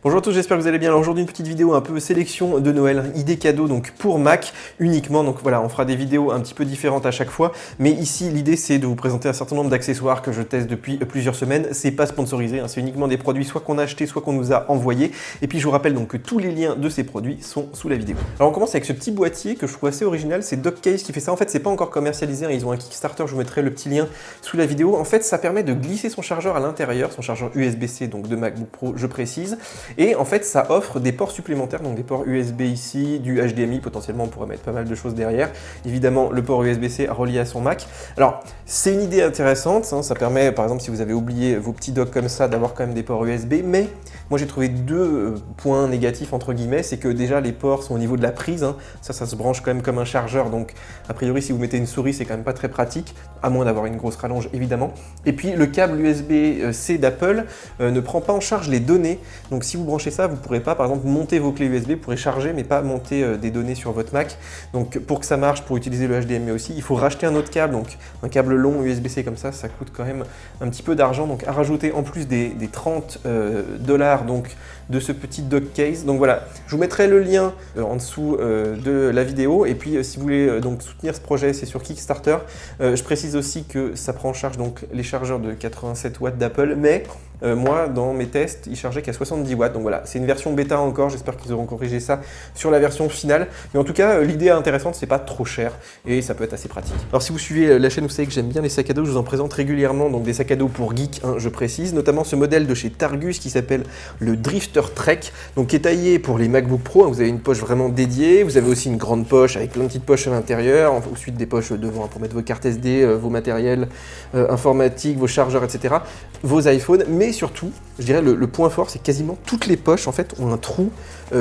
Bonjour à tous, j'espère que vous allez bien. Alors aujourd'hui une petite vidéo un peu sélection de Noël, idées cadeaux donc pour Mac uniquement. Donc voilà, on fera des vidéos un petit peu différentes à chaque fois. Mais ici l'idée c'est de vous présenter un certain nombre d'accessoires que je teste depuis plusieurs semaines. C'est pas sponsorisé, hein, c'est uniquement des produits soit qu'on a acheté, soit qu'on nous a envoyé. Et puis je vous rappelle donc que tous les liens de ces produits sont sous la vidéo. Alors on commence avec ce petit boîtier que je trouve assez original, c'est DockCase qui fait ça. En fait c'est pas encore commercialisé, hein. Ils ont un Kickstarter, je vous mettrai le petit lien sous la vidéo. En fait ça permet de glisser son chargeur à l'intérieur, son chargeur USB-C donc de MacBook Pro je précise. Et en fait, ça offre des ports supplémentaires, donc des ports USB ici, du HDMI, potentiellement on pourrait mettre pas mal de choses derrière. Évidemment, le port USB-C relié à son Mac. Alors, c'est une idée intéressante, hein, ça permet, par exemple, si vous avez oublié vos petits docks comme ça, d'avoir quand même des ports USB, mais moi j'ai trouvé deux points négatifs, entre guillemets, c'est que déjà les ports sont au niveau de la prise, hein, ça se branche quand même comme un chargeur, donc a priori, si vous mettez une souris, c'est quand même pas très pratique, à moins d'avoir une grosse rallonge, évidemment. Et puis, le câble USB-C d'Apple ne prend pas en charge les données. Donc si vous branchez ça, vous ne pourrez pas par exemple monter vos clés USB, vous pourrez charger mais pas monter des données sur votre Mac. Donc pour que ça marche, pour utiliser le HDMI aussi, il faut racheter un autre câble, donc un câble long USB-C comme ça coûte quand même un petit peu d'argent. Donc à rajouter en plus des 30 $ donc de ce petit dock case. Donc voilà, je vous mettrai le lien en dessous de la vidéo. Et puis si vous voulez donc soutenir ce projet, c'est sur Kickstarter. Je précise aussi que ça prend en charge donc les chargeurs de 87 watts d'Apple, mais moi, dans mes tests, il chargeait qu'à 70 watts. Donc voilà, c'est une version bêta encore. J'espère qu'ils auront corrigé ça sur la version finale. Mais en tout cas, l'idée est intéressante, c'est pas trop cher et ça peut être assez pratique. Alors si vous suivez la chaîne, vous savez que j'aime bien les sacs à dos. Je vous en présente régulièrement, donc des sacs à dos pour geeks, hein, je précise. Notamment ce modèle de chez Targus qui s'appelle le Drifter Trek, donc qui est taillé pour les MacBook Pro. Vous avez une poche vraiment dédiée. Vous avez aussi une grande poche avec plein de petites poches à l'intérieur. Ensuite des poches devant pour mettre vos cartes SD, vos matériels informatiques, vos chargeurs, etc. Vos iPhones, mais surtout, je dirais le point fort, c'est quasiment toutes les poches en fait ont un trou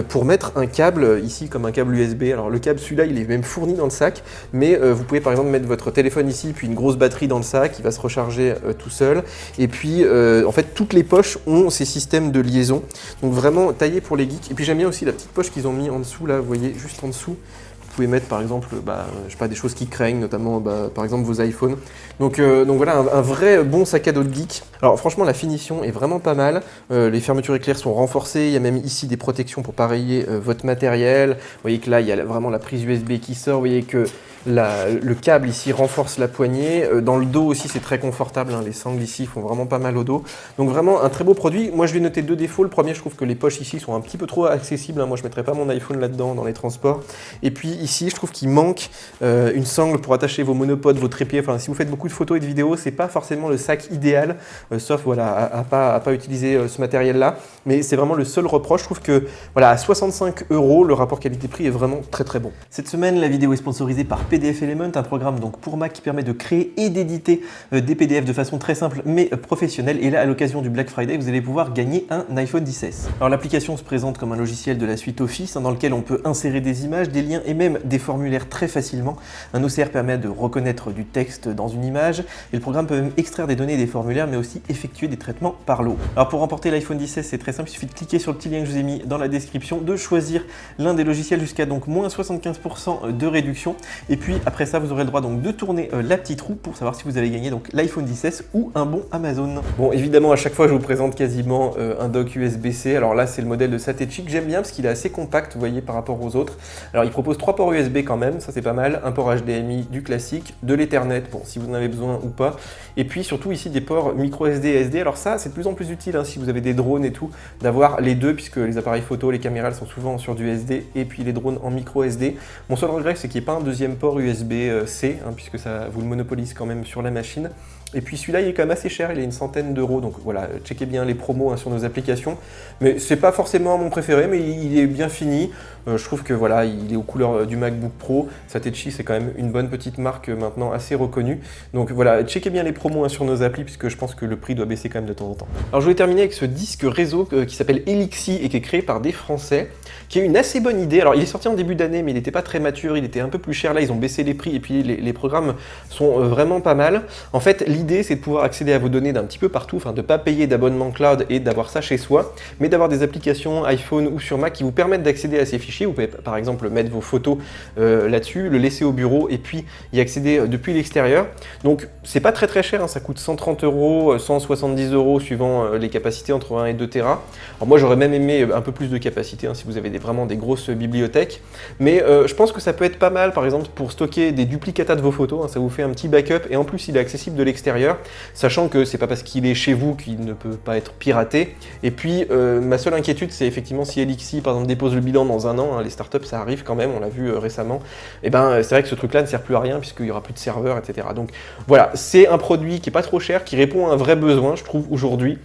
pour mettre un câble ici comme un câble USB. Alors le câble celui-là il est même fourni dans le sac, mais vous pouvez par exemple mettre votre téléphone ici, puis une grosse batterie dans le sac, il va se recharger tout seul. Et puis en fait toutes les poches ont ces systèmes de liaison, donc vraiment taillé pour les geeks. Et puis j'aime bien aussi la petite poche qu'ils ont mis en dessous là, vous voyez juste en dessous. Vous pouvez mettre par exemple je sais pas, des choses qui craignent, notamment par exemple vos iPhones. Donc voilà, un vrai bon sac à dos de geek. Alors franchement la finition est vraiment pas mal, les fermetures éclair sont renforcées, il y a même ici des protections pour pareiller votre matériel. Vous voyez que là il y a vraiment la prise USB qui sort, vous voyez que le câble ici renforce la poignée, dans le dos aussi c'est très confortable, hein, les sangles ici font vraiment pas mal au dos. Donc vraiment un très beau produit. Moi je vais noter deux défauts. Le premier, je trouve que les poches ici sont un petit peu trop accessibles, hein. Moi je ne mettrais pas mon iPhone là-dedans dans les transports. Et puis ici je trouve qu'il manque une sangle pour attacher vos monopodes, vos trépieds. Enfin si vous faites beaucoup de photos et de vidéos, c'est pas forcément le sac idéal, sauf voilà à pas utiliser ce matériel là. Mais c'est vraiment le seul reproche. Je trouve que voilà, à 65 €, le rapport qualité-prix est vraiment très très bon. Cette semaine la vidéo est sponsorisée par PDF Element, un programme donc pour Mac qui permet de créer et d'éditer des PDF de façon très simple mais professionnelle. Et là, à l'occasion du Black Friday, vous allez pouvoir gagner un iPhone XS. Alors l'application se présente comme un logiciel de la suite Office, hein, dans lequel on peut insérer des images, des liens et même des formulaires très facilement. Un OCR permet de reconnaître du texte dans une image et le programme peut même extraire des données des formulaires mais aussi effectuer des traitements par l'eau. Alors pour remporter l'iPhone XS, c'est très simple, il suffit de cliquer sur le petit lien que je vous ai mis dans la description, de choisir l'un des logiciels jusqu'à donc moins 75% de réduction. Et puis après ça, vous aurez le droit donc de tourner la petite roue pour savoir si vous avez gagné donc l'iPhone XS ou un bon Amazon. Bon, évidemment, à chaque fois, je vous présente quasiment un dock USB-C. Alors là, c'est le modèle de Satechi que j'aime bien parce qu'il est assez compact, vous voyez, par rapport aux autres. Alors, il propose 3 ports USB quand même, ça c'est pas mal. Un port HDMI du classique, de l'Ethernet, bon, si vous en avez besoin ou pas. Et puis surtout ici des ports micro SD et SD. Alors ça, c'est de plus en plus utile, hein, si vous avez des drones et tout, d'avoir les deux, puisque les appareils photo, les caméras sont souvent sur du SD et puis les drones en micro SD. Mon seul regret, c'est qu'il n'y ait pas un deuxième port USB-C, hein, puisque ça vous le monopolise quand même sur la machine. Et puis celui-là, il est quand même assez cher, il est une centaine d'euros, donc voilà, checkez bien les promos, hein, sur nos applications. Mais c'est pas forcément mon préféré, mais il est bien fini. Je trouve que voilà, il est aux couleurs du MacBook Pro. Satechi, c'est quand même une bonne petite marque maintenant assez reconnue. Donc voilà, checkez bien les promos, hein, sur nos applis, puisque je pense que le prix doit baisser quand même de temps en temps. Alors je voulais terminer avec ce disque réseau qui s'appelle Elixi et qui est créé par des Français, qui est une assez bonne idée. Alors il est sorti en début d'année, mais il n'était pas très mature, il était un peu plus cher. Là, ils ont baissé les prix et puis les programmes sont vraiment pas mal. En fait, l'idée l'idée c'est de pouvoir accéder à vos données d'un petit peu partout, enfin de ne pas payer d'abonnement cloud et d'avoir ça chez soi, mais d'avoir des applications iPhone ou sur Mac qui vous permettent d'accéder à ces fichiers. Vous pouvez par exemple mettre vos photos là-dessus, le laisser au bureau et puis y accéder depuis l'extérieur. Donc c'est pas très cher, hein, ça coûte 130 €, 170 € suivant les capacités entre 1 et 2 Tera. Alors moi j'aurais même aimé un peu plus de capacité hein, si vous avez vraiment des grosses bibliothèques, mais je pense que ça peut être pas mal par exemple pour stocker des duplicata de vos photos, hein, ça vous fait un petit backup et en plus il est accessible de l'extérieur, sachant que c'est pas parce qu'il est chez vous qu'il ne peut pas être piraté. Et puis ma seule inquiétude c'est effectivement si Elixir par exemple dépose le bilan dans un an, hein, les startups ça arrive quand même, on l'a vu récemment, et ben c'est vrai que ce truc là ne sert plus à rien puisqu'il n'y aura plus de serveurs, etc. Donc voilà, c'est un produit qui est pas trop cher, qui répond à un vrai besoin je trouve aujourd'hui.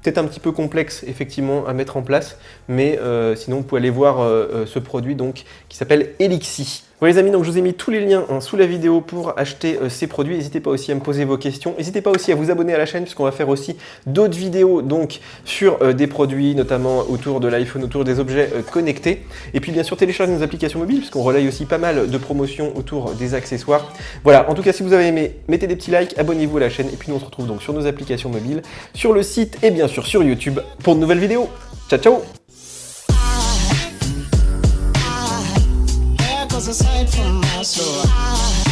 Peut-être un petit peu complexe effectivement à mettre en place, mais sinon vous pouvez aller voir ce produit donc qui s'appelle Elixir. Voilà les amis, donc je vous ai mis tous les liens sous la vidéo pour acheter ces produits. N'hésitez pas aussi à me poser vos questions. N'hésitez pas aussi à vous abonner à la chaîne puisqu'on va faire aussi d'autres vidéos donc sur des produits, notamment autour de l'iPhone, autour des objets connectés. Et puis bien sûr télécharger nos applications mobiles puisqu'on relaye aussi pas mal de promotions autour des accessoires. Voilà, en tout cas si vous avez aimé, mettez des petits likes, abonnez-vous à la chaîne et puis nous on se retrouve donc sur nos applications mobiles, sur le site et bien sûr sur YouTube pour de nouvelles vidéos. Ciao ciao! Aside from my soul.